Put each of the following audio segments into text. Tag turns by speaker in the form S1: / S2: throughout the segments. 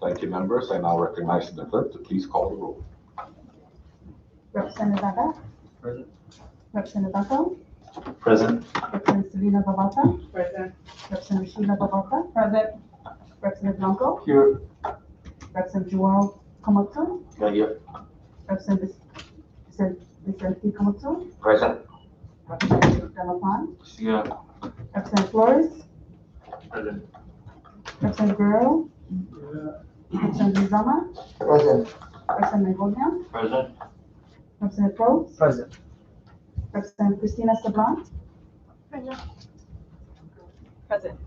S1: Thank you, members. I now recognize the clerk to please call the roll.
S2: Representative Vega.
S3: Present.
S2: Representative Bucko.
S3: Present.
S2: Representative Selena Babata.
S4: Present.
S2: Representative Sheila Babata.
S4: Present.
S2: Representative Blanco.
S3: Here.
S2: Representative Joel Komatsu.
S3: Here.
S2: Representative Vicente Komatsu.
S3: Present.
S2: Representative Delapan.
S3: Here.
S2: Representative Flores.
S3: Present.
S2: Representative Guerrero. Representative Zama.
S3: Present.
S2: Representative Godin.
S3: Present.
S2: Representative Probst.
S3: Present.
S2: Representative Christina Sablan.
S4: Present. Present.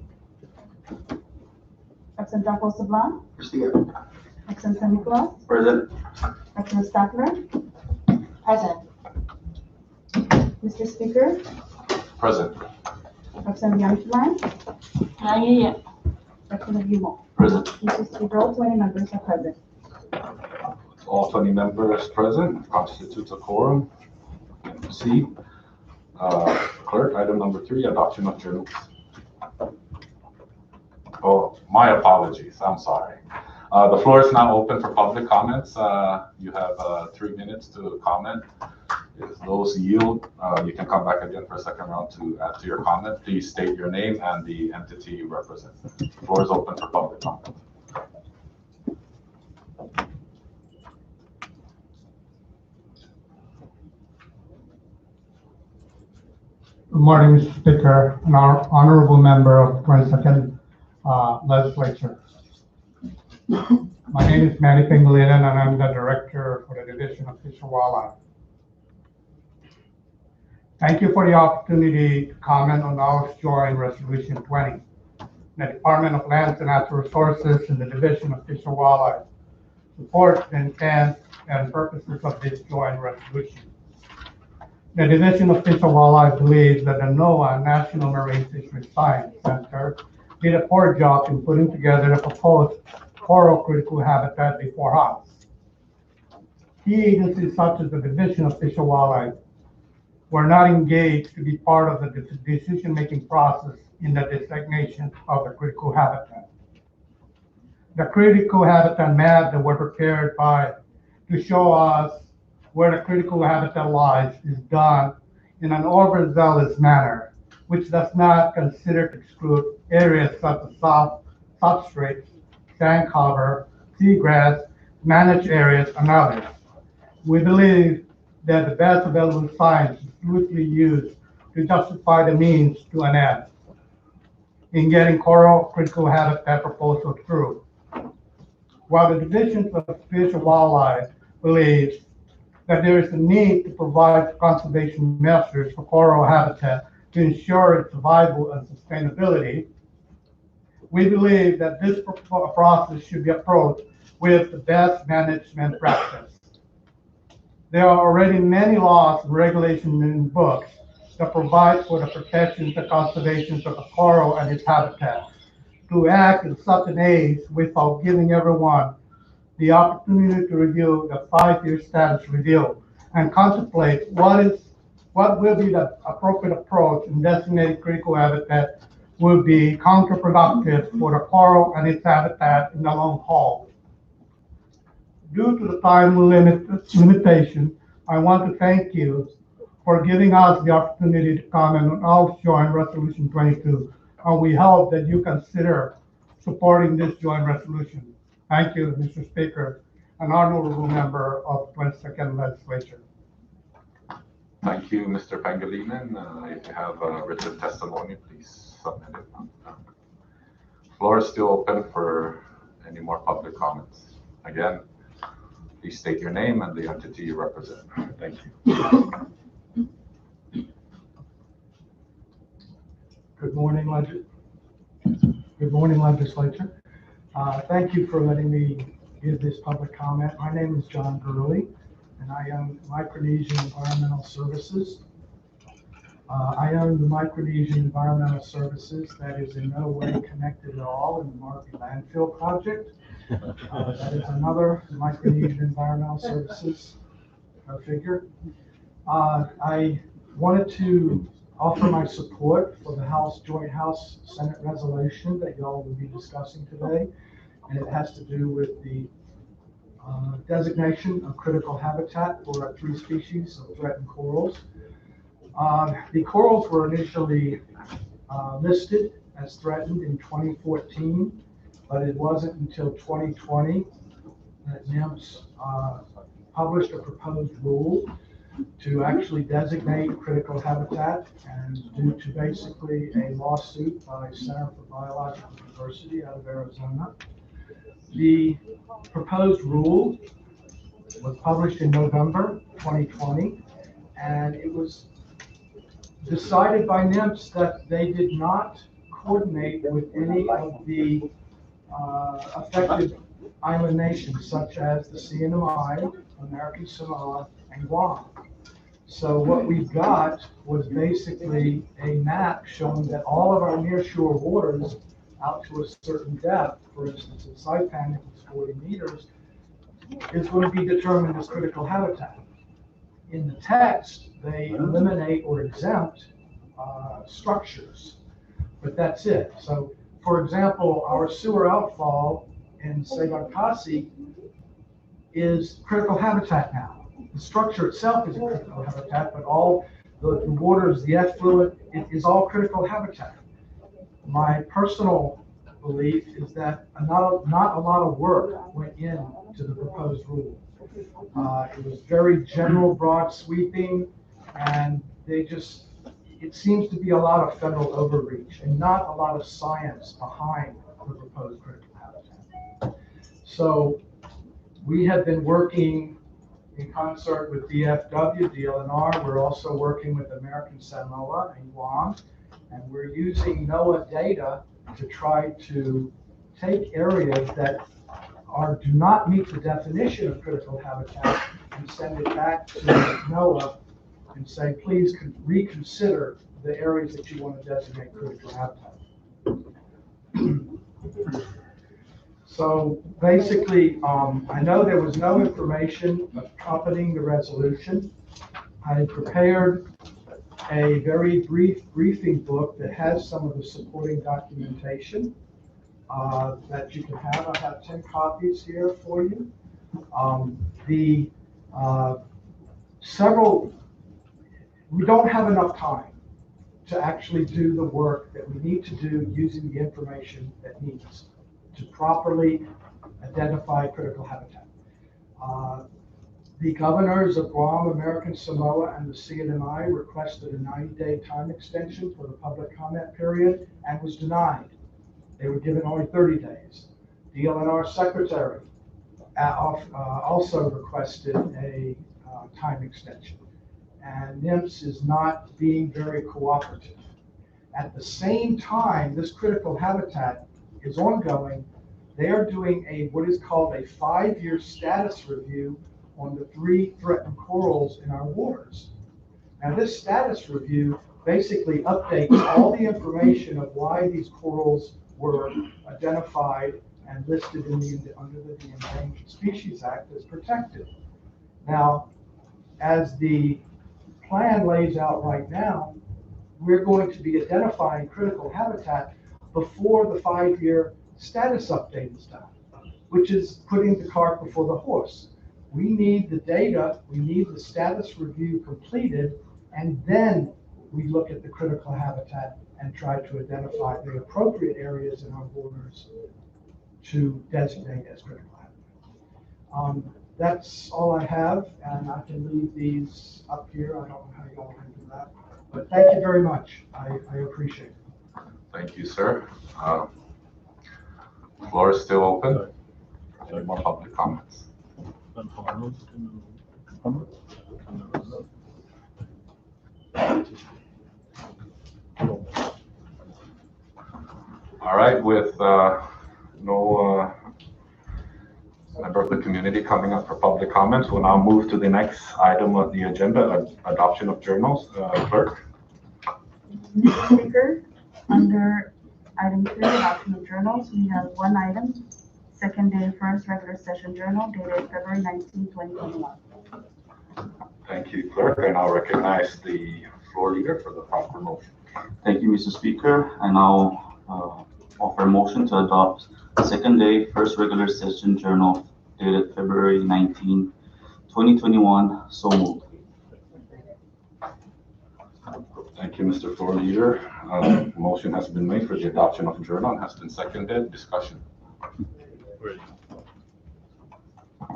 S2: Representative Jaco Sablan.
S3: Here.
S2: Representative San Nicolas.
S3: Present.
S2: Representative Staffler. Present. Mr. Speaker.
S1: Present.
S2: Representative Yanchuan. Representative Yumo.
S1: Present.
S2: Mr. Speaker, all 20 members are present.
S1: All 20 members present constitutes a quorum. Proceed. Clerk, item number 3, adoption of journals. Oh, my apologies. I'm sorry. The floor is now open for public comments. You have 3 minutes to comment. If those yield, you can come back again for a second round to add to your comment. Please state your name and the entity you represent. The floor is open for public comment.
S5: Good morning, Mr. Speaker, and our honorable member of the 22nd Legislature. My name is Manny Pangilinan, and I'm the Director for the Division of Fish and Wildlife. Thank you for the opportunity to comment on our joint Resolution 20. The Department of Lands and Natural Resources and the Division of Fish and Wildlife support the intent and purposes of this joint resolution. The Division of Fish and Wildlife believes that the NOAA National Marine Fisheries Science Center did a poor job in putting together the proposed coral critical habitat before us. Key agencies such as the Division of Fish and Wildlife were not engaged to be part of the decision-making process in the designation of the critical habitat. The critical habitat map that were prepared to show us where the critical habitat lies is done in an overzealous manner, which does not consider to exclude areas such as substrates, sand cover, seagrass, managed areas, and others. We believe that the best available science is loosely used to justify the means to an end in getting coral critical habitat proposal through. While the Division of Fish and Wildlife believes that there is a need to provide conservation measures for coral habitat to ensure its survival and sustainability, we believe that this process should be approached with the best management practice. There are already many laws and regulations in books that provide for the protection and conservation of the coral and its habitat. To act in such an age without giving everyone the opportunity to review the 5-year status review and contemplate what will be the appropriate approach in designating critical habitat will be counterproductive for the coral and its habitat in the long haul. Due to the time limitation, I want to thank you for giving us the opportunity to comment on our joint Resolution 22, and we hope that you consider supporting this joint resolution. Thank you, Mr. Speaker, an honorable member of 22nd Legislature.
S1: Thank you, Mr. Pangilinan. If you have a written testimony, please submit it. Floor is still open for any more public comments. Again, please state your name and the entity you represent. Thank you.
S5: Good morning, Legislature. Thank you for letting me give this public comment. My name is John Gurley, and I own Micronesian Environmental Services. I own the Micronesian Environmental Services that is in no way connected at all in the Marby Landfill project. That is another Micronesian Environmental Services figure. I wanted to
S6: offer my support for the Joint House-Senate resolution that y'all will be discussing today. And it has to do with the designation of critical habitat for our 3 species of threatened corals. The corals were initially listed as threatened in 2014, but it wasn't until 2020 that NIMS published a proposed rule to actually designate critical habitat, and due to basically a lawsuit by Center for Biological Diversity out of Arizona. The proposed rule was published in November 2020, and it was decided by NIMS that they did not coordinate with any of the affected island nations, such as the CNMI, American Samoa, and Guam. So what we got was basically a map showing that all of our nearshore waters out to a certain depth, for instance, in Saipan, if it's 40 meters, is going to be determined as critical habitat. In the text, they eliminate or exempt structures, but that's it. So, for example, our sewer outfall in Segakasi is critical habitat now. The structure itself is a critical habitat, but all the waters, the effluent, it is all critical habitat. My personal belief is that not a lot of work went into the proposed rule. It was very general, broad sweeping, and it seems to be a lot of federal overreach and not a lot of science behind the proposed critical habitat. So we have been working in concert with DFW, DLNR. We're also working with American Samoa and Guam, and we're using NOAA data to try to take areas that do not meet the definition of critical habitat and send it back to NOAA and say, please reconsider the areas that you want to designate critical habitat. So basically, I know there was no information accompanying the resolution. I prepared a very brief briefing book that has some of the supporting documentation that you can have. I have 10 copies here for you. We don't have enough time to actually do the work that we need to do using the information that needs to properly identify critical habitat. The governors of Guam, American Samoa, and the CNMI requested a 90-day time extension for the public comment period and was denied. They were given only 30 days. The DLNR secretary also requested a time extension, and NIMS is not being very cooperative. At the same time, this critical habitat is ongoing. They are doing what is called a 5-year status review on the 3 threatened corals in our waters. Now, this status review basically updates all the information of why these corals were identified and listed under the Endangered Species Act as protected. Now, as the plan lays out right now, we're going to be identifying critical habitat before the 5-year status update is done, which is putting the cart before the horse. We need the data, we need the status review completed, and then we look at the critical habitat and try to identify the appropriate areas in our waters to designate as critical habitat. That's all I have, and I can leave these up here. I don't know how you all can do that, but thank you very much. I appreciate it.
S1: Thank you, sir. Floor is still open. Any more public comments? All right, with no member of the community coming up for public comments, we'll now move to the next item of the agenda, adoption of journals. Clerk?
S2: Mr. Speaker, under item 3, adoption of journals, we have one item, second day first regular session journal dated February 19, 2021.
S1: Thank you, Clerk, and I'll recognize the floor leader for the proper motion.
S3: Thank you, Mr. Speaker. I now offer a motion to adopt the second day, first regular session journal dated February 19, 2021. So moved.
S1: Thank you, Mr. Floor Leader. Motion has been made for the adoption of journal and has been seconded. Discussion.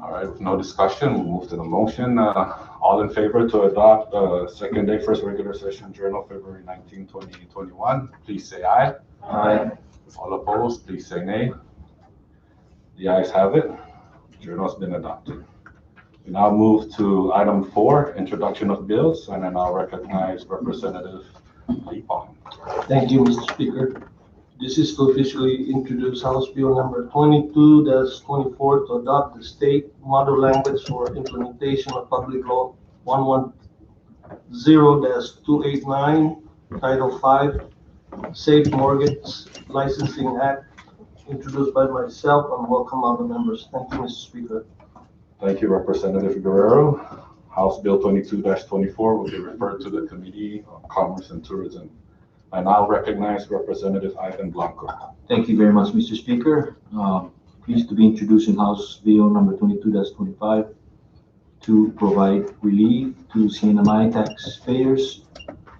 S1: All right, with no discussion, we'll move to the motion. All in favor to adopt second day, first regular session journal, February 19, 2021, please say aye.
S3: Aye.
S1: All opposed, please say nay. The ayes have it. Journal has been adopted. We now move to item 4, introduction of bills, and I now recognize Representative Lee Pong.
S7: Thank you, Mr. Speaker. This is to officially introduce House Bill number 22-24 to adopt the state model language for implementation of Public Law 110-289, Title 5, Safe Mortgage Licensing Act, introduced by myself and welcome other members. Thank you, Mr. Speaker.
S1: Thank you, Representative Guerrero. House Bill 22-24 will be referred to the Committee on Commerce and Tourism. I now recognize Representative Ivan Blanco.
S8: Thank you very much, Mr. Speaker. Pleased to be introducing House Bill number 22-25 to provide relief to CNMI taxpayers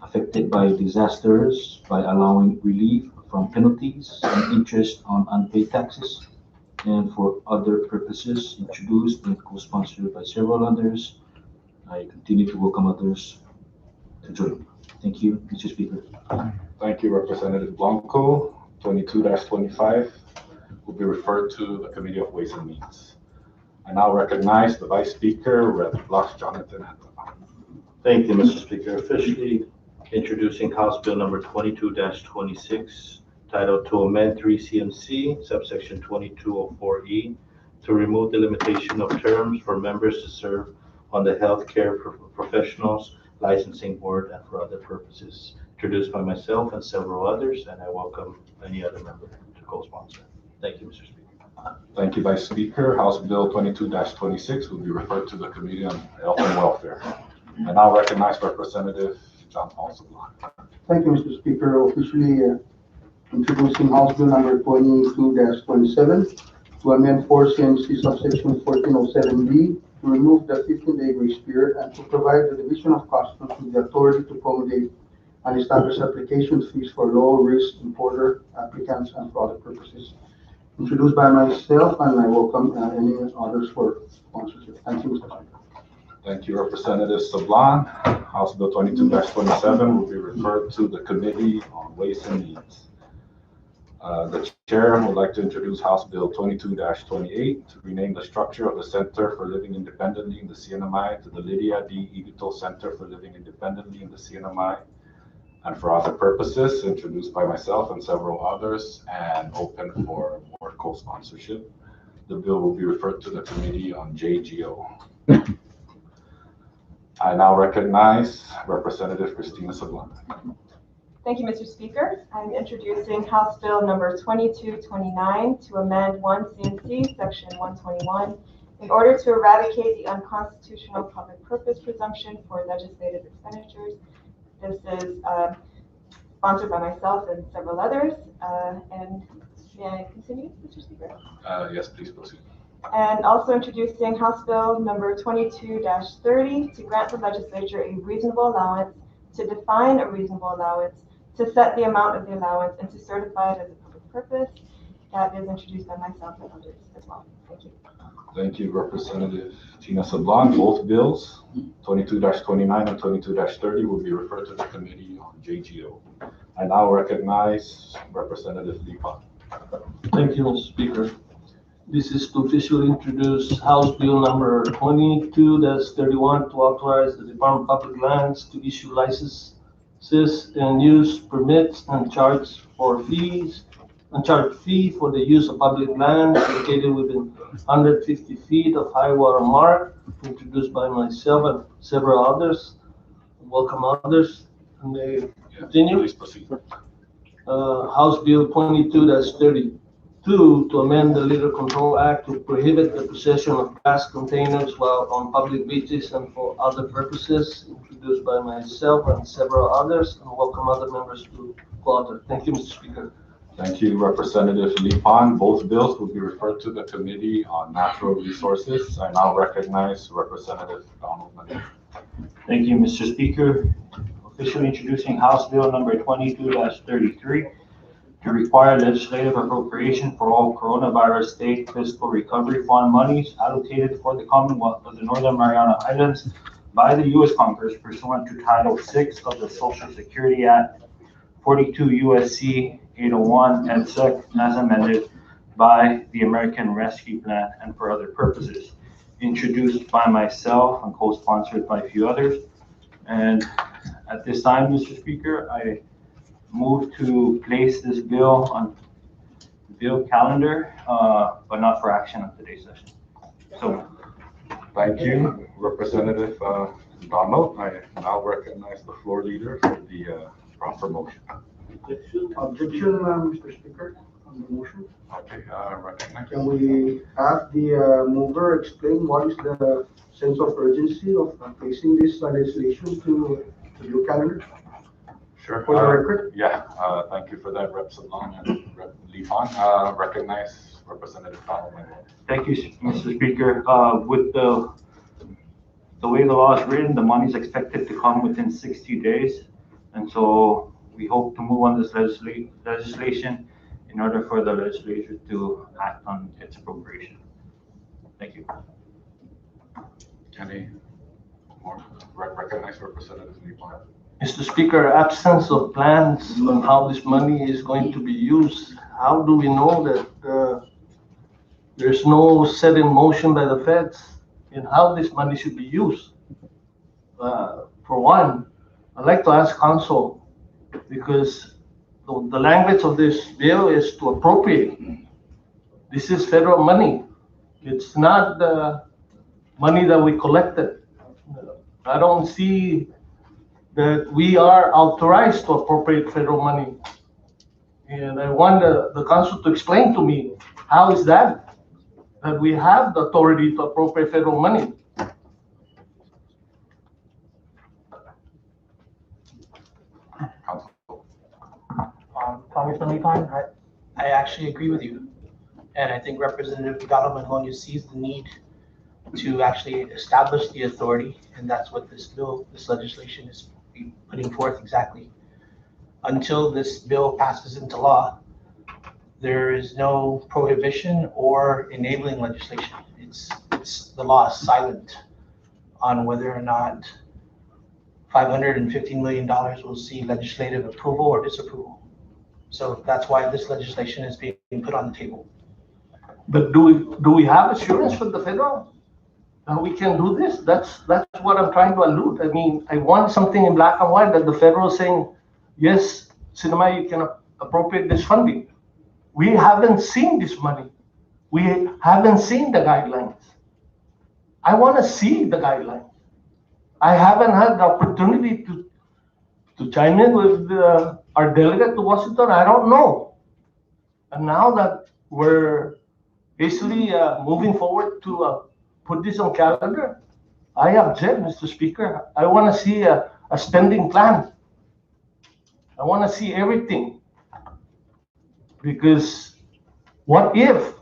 S8: affected by disasters by allowing relief from penalties and interest on unpaid taxes and for other purposes, introduced and co-sponsored by several others. I continue to welcome others to join. Thank you, Mr. Speaker.
S1: Thank you, Representative Blanco. 22-25 will be referred to the Committee of Ways and Means. I now recognize the Vice Speaker, Rev. Blas Jonathan Antala.
S9: Thank you, Mr. Speaker. Officially introducing House Bill number 22-26, titled to amend 3 CMC, subsection 2204E, to remove the limitation of terms for members to serve on the Healthcare Professionals Licensing Board and for other purposes, introduced by myself and several others, and I welcome any other member to co-sponsor. Thank you, Mr. Speaker.
S1: Thank you, Vice Speaker. House Bill 22-26 will be referred to the Committee on Health and Welfare. I now recognize Representative John Paul Sablan.
S10: Thank you, Mr. Speaker. Officially introducing House Bill number 22-27 to amend 4 CMC subsection 1407B to remove the 15-day grace period and to provide the Division of Customs with the authority to promulgate and establish application fees for low-risk importer applicants and for other purposes. Introduced by myself, and I welcome any others for sponsorship. Thank you, Mr. Speaker.
S1: Thank you, Representative Sablan. House Bill 22-27 will be referred to the Committee on Ways and Means. The Chair would like to introduce House Bill 22-28 to rename the structure of the Center for Living Independently in the CNMI to the Lydia D. Iguto Center for Living Independently in the CNMI and for other purposes, introduced by myself and several others, and open for more co-sponsorship. The bill will be referred to the Committee on JGO. I now recognize Representative Cristina Sablan.
S4: Thank you, Mr. Speaker. I'm introducing House Bill number 2229 to amend 1 CMC section 121 in order to eradicate the unconstitutional public purpose presumption for legislative expenditures. This is sponsored by myself and several others. And may I continue, Mr. Speaker?
S1: Yes, please proceed.
S4: And also introducing House Bill number 22-30 to grant the legislature a reasonable allowance, to define a reasonable allowance, to set the amount of the allowance, and to certify it as a public purpose. That is introduced by myself and others as well. Thank you.
S1: Thank you, Representative Tina Sablan. Both bills, 22-29 and 22-30, will be referred to the Committee on JGO. I now recognize Representative Lee Pong.
S7: Thank you, Mr. Speaker. This is to officially introduce House Bill number 22-31 to authorize the Department of Public Lands to issue licenses and use permits and charge fee for the use of public land located within 150 feet of high water mark, introduced by myself and several others. Welcome others. And they continue.
S1: Please proceed.
S7: House Bill 22-30 2, to amend the Liquor Control Act to prohibit the possession of glass containers while on public beaches and for other purposes, introduced by myself and several others, and welcome other members to co-author. Thank you, Mr. Speaker.
S1: Thank you, Representative Lee-Pan. Both bills will be referred to the Committee on Natural Resources. I now recognize Representative Donald Manning.
S11: Thank you, Mr. Speaker. Officially introducing House Bill number 22-33 to require legislative appropriation for all coronavirus state fiscal recovery fund monies allocated for the Commonwealth of the Northern Mariana Islands by the U.S. Congress pursuant to Title VI of the Social Security Act, 42 U.S.C. 801 et seq, as amended by the American Rescue Plan and for other purposes. Introduced by myself and co-sponsored by a few others. And at this time, Mr. Speaker, I move to place this bill on the bill calendar, but not for action on today's session. So,
S1: Thank you, Representative Donald. I now recognize the floor leader for the proper motion.
S10: Objection, Mr. Speaker, on the motion.
S1: Okay, recognize.
S10: Can we have the mover explain what is the sense of urgency of placing this legislation to the bill calendar
S1: Sure.
S10: for the record?
S1: Yeah, thank you for that, Rep. Salon and Rep. Lee-Pan. Recognize Representative Donald Manning.
S11: thank you, Mr. Speaker. With the way the law is written, the money is expected to come within 60 days. And so we hope to move on this legislation in order for the legislature to act on its appropriation. Thank you.
S1: Any more? Recognize Representative Lee-Pan.
S7: Mr. Speaker, absence of plans on how this money is going to be used, how do we know that there's no set in motion by the feds in how this money should be used? For one, I'd like to ask counsel, because the language of this bill is to appropriate. This is federal money. It's not the money that we collected. I don't see that we are authorized to appropriate federal money. And I want the council to explain to me, how is that we have the authority to appropriate federal money?
S1: Council.
S12: Congressman Lee-Pan, I actually agree with you. And I think Representative Donald Mangonia sees the need to actually establish the authority, and that's what this legislation is putting forth exactly. Until this bill passes into law, there is no prohibition or enabling legislation. The law is silent on whether or not $515 million will see legislative approval or disapproval. So that's why this legislation is being put on the table.
S7: But do we have assurance from the federal that we can do this? That's what I'm trying to allude. I mean, I want something in black and white that the federal is saying, yes, Cinema, you can appropriate this funding. We haven't seen this money. We haven't seen the guidelines. I want to see the guidelines. I haven't had the opportunity to chime in with our delegate to Washington. I don't know. And now that we're basically moving forward to put this on calendar, I object, Mr. Speaker. I want to see a spending plan. I want to see everything. Because what if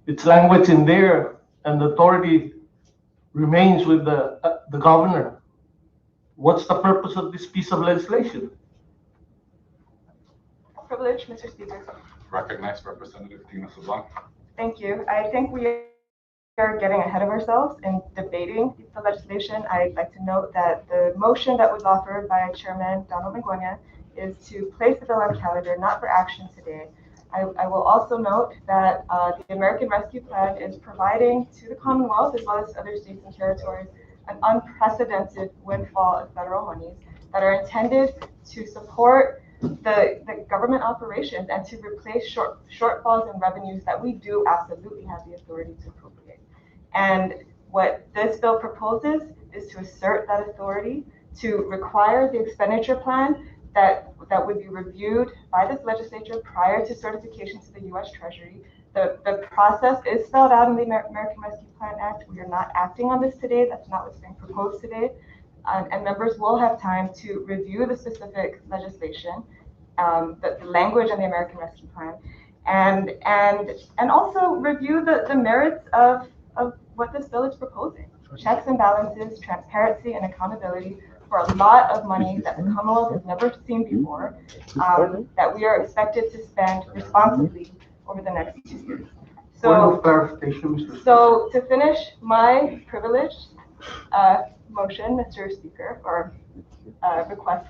S7: it's language in there and the authority remains with the governor? What's the purpose of this piece of legislation?
S4: Privilege, Mr. Speaker.
S1: Recognize Representative Tina Sablan.
S4: Thank you. I think we are getting ahead of ourselves in debating the legislation. I'd like to note that the motion that was offered by Chairman Donald Mangonia is to place the bill on calendar, not for action today. I will also note that the American Rescue Plan is providing to the Commonwealth, as well as other states and territories, an unprecedented windfall of federal monies that are intended to support the government operations and to replace shortfalls in revenues that we do absolutely have the authority to appropriate. And what this bill proposes is to assert that authority, to require the expenditure plan that would be reviewed by this legislature prior to certification to the U.S. Treasury. The process is spelled out in the American Rescue Plan Act. We are not acting on this today. That's not what's being proposed today. And members will have time to review the specific legislation, the language in the American Rescue Plan, and also review the merits of what this bill is proposing. Checks and balances, transparency, and accountability for a lot of money that the Commonwealth has never seen before, that we are expected to spend responsibly over the next 2 years.
S10: Point of clarification, Mr. Speaker.
S4: So to finish my privileged motion, Mr. Speaker, or request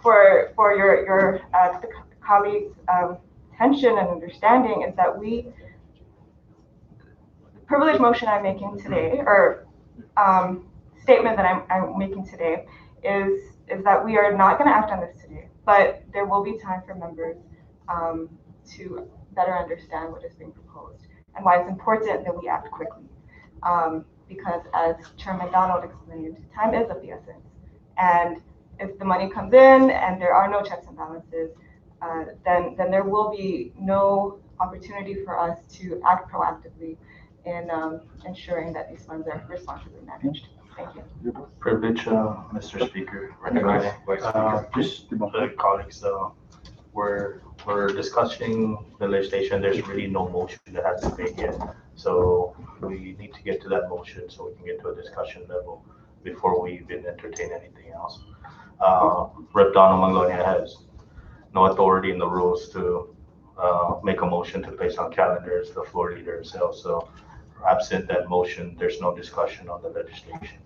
S4: for your colleagues' attention and understanding is that the privileged motion I'm making today, or statement that I'm making today, is that we are not going to act on this today, but there will be time for members to better understand what is being proposed and why it's important that we act quickly. Because as Chairman Donald explained, time is of the essence. And if the money comes in and there are no checks and balances, then there will be no opportunity for us to act proactively in ensuring that these funds are responsibly managed. Thank you.
S9: Privilege, Mr. Speaker.
S1: Recognize Vice Speaker.
S9: Just colleagues, we're discussing the legislation. There's really no motion that has been made yet. So we need to get to that motion so we can get to a discussion level before we even entertain anything else. Rep. Donald Maglonia has no authority in the rules to make a motion to place on calendars, the floor leader himself. So absent that motion, there's no discussion on the legislation.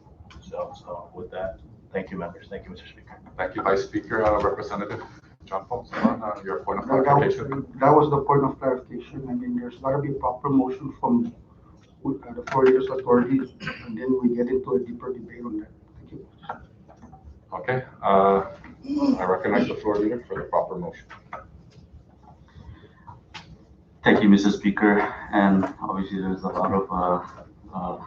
S9: So with that, thank you, members. Thank you, Mr. Speaker.
S1: Thank you, Vice Speaker. Representative John Paul Sabon, your point of clarification.
S10: That was the point of clarification. I mean, there's got to be a proper motion from the floor leader's authority, and then we get into a deeper debate on that. Thank you.
S1: Okay, I recognize the floor leader for the proper motion.
S3: Thank you, Mr. Speaker. And obviously there's a lot of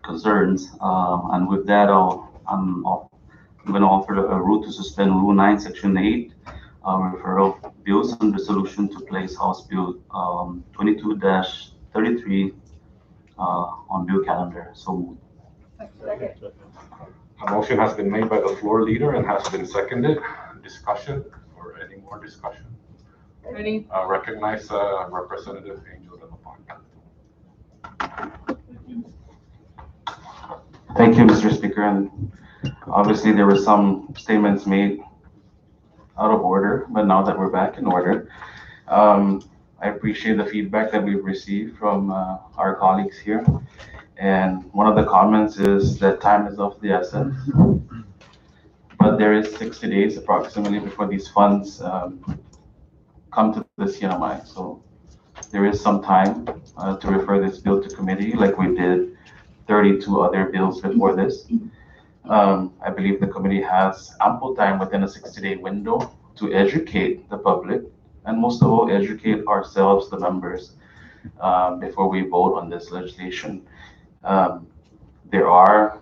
S3: concerns. And with that, I'm going to offer a rule to suspend Rule 9, Section 8, referral bills and resolution to place House Bill 22-33 on bill calendar. So moved.
S1: A motion has been made by the floor leader and has been seconded. Discussion or any more discussion?
S4: Ready?
S1: Recognize Representative Angel Delapan.
S3: Thank you, Mr. Speaker. And obviously there were some statements made out of order, but now that we're back in order, I appreciate the feedback that we've received from our colleagues here. And one of the comments is that time is of the essence, but there is 60 days approximately before these funds come to the CNMI. So there is some time to refer this bill to committee like we did 32 other bills before this. I believe the committee has ample time within a 60-day window to educate the public and most of all educate ourselves, the members, before we vote on this legislation. There are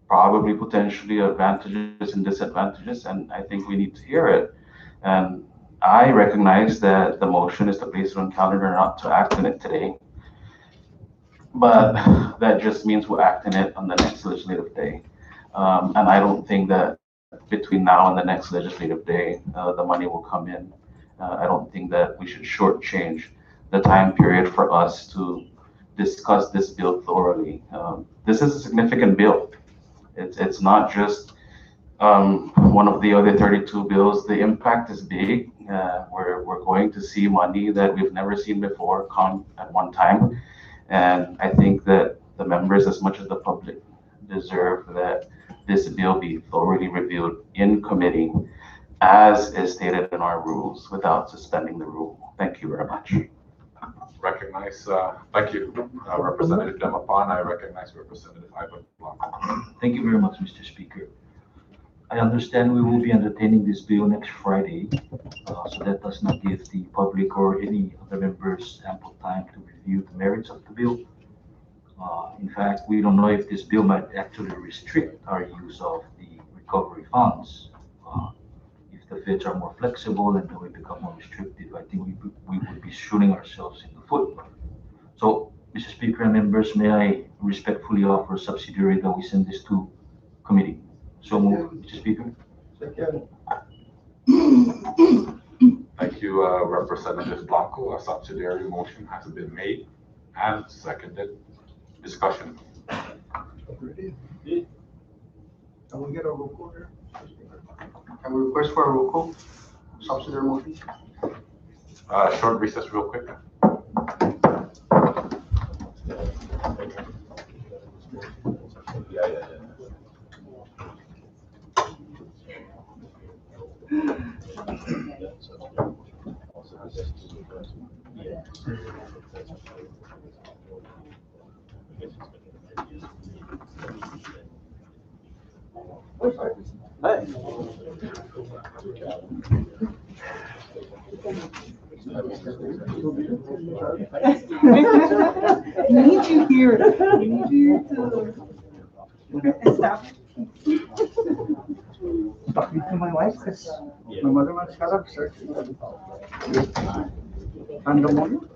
S3: probably potentially advantages and disadvantages, and I think we need to hear it. And I recognize that the motion is to place it on calendar, not to act on it today. But that just means we'll act on it on the next legislative day. And I don't think that between now and the next legislative day, the money will come in. I don't think that we should shortchange the time period for us to discuss this bill thoroughly. This is a significant bill. It's not just one of the other 32 bills. The impact is big. We're going to see money that we've never seen before come at one time. And I think that the members, as much as the public, deserve that this bill be thoroughly reviewed in committee, as is stated in our rules, without suspending the rule. Thank you very much.
S1: Recognize, thank you, Representative Delapan. I recognize Representative Ivan Blanco.
S8: Thank you very much, Mr. Speaker. I understand we will be entertaining this bill next Friday, so that does not give the public or any other members ample time to review the merits of the bill. In fact, we don't know if this bill might actually restrict our use of the recovery funds. the feds are more flexible and then we become more restrictive, I think we would be shooting ourselves in the foot. So, Mr. Speaker and members, may I respectfully offer subsidiary that we send this to committee? So move, Mr. Speaker.
S1: Thank you, Representative Blanco. A subsidiary motion has been made and seconded. Discussion.
S10: Can we get a roll call here? Can we request for a roll call? Subsidiary motion?
S1: Short recess real quick.
S13: Need you here. Need you to stop. Talking to my wife, because my mother wants to have absurd. Pandemonium.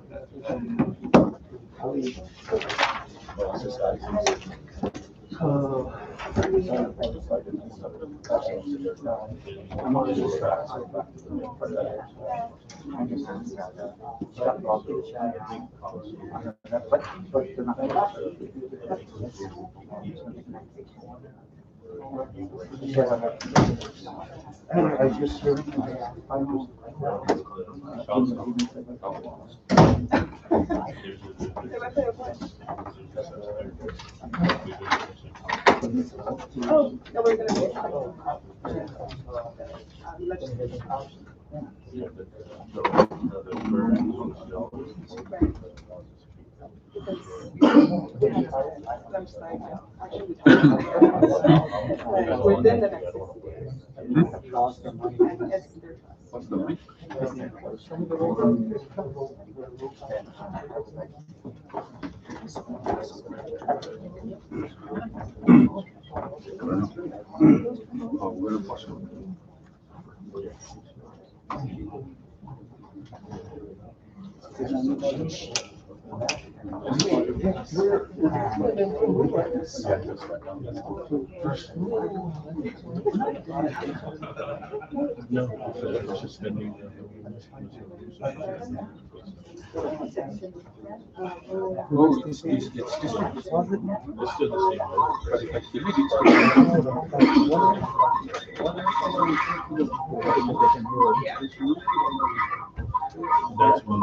S13: I just heard.
S4: Oh, no, we're gonna be. Within the next 60 days.
S1: What's the link?
S9: That's when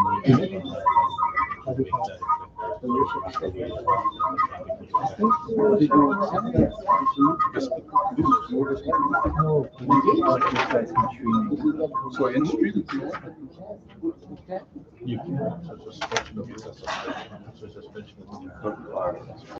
S1: So in street,
S9: you can.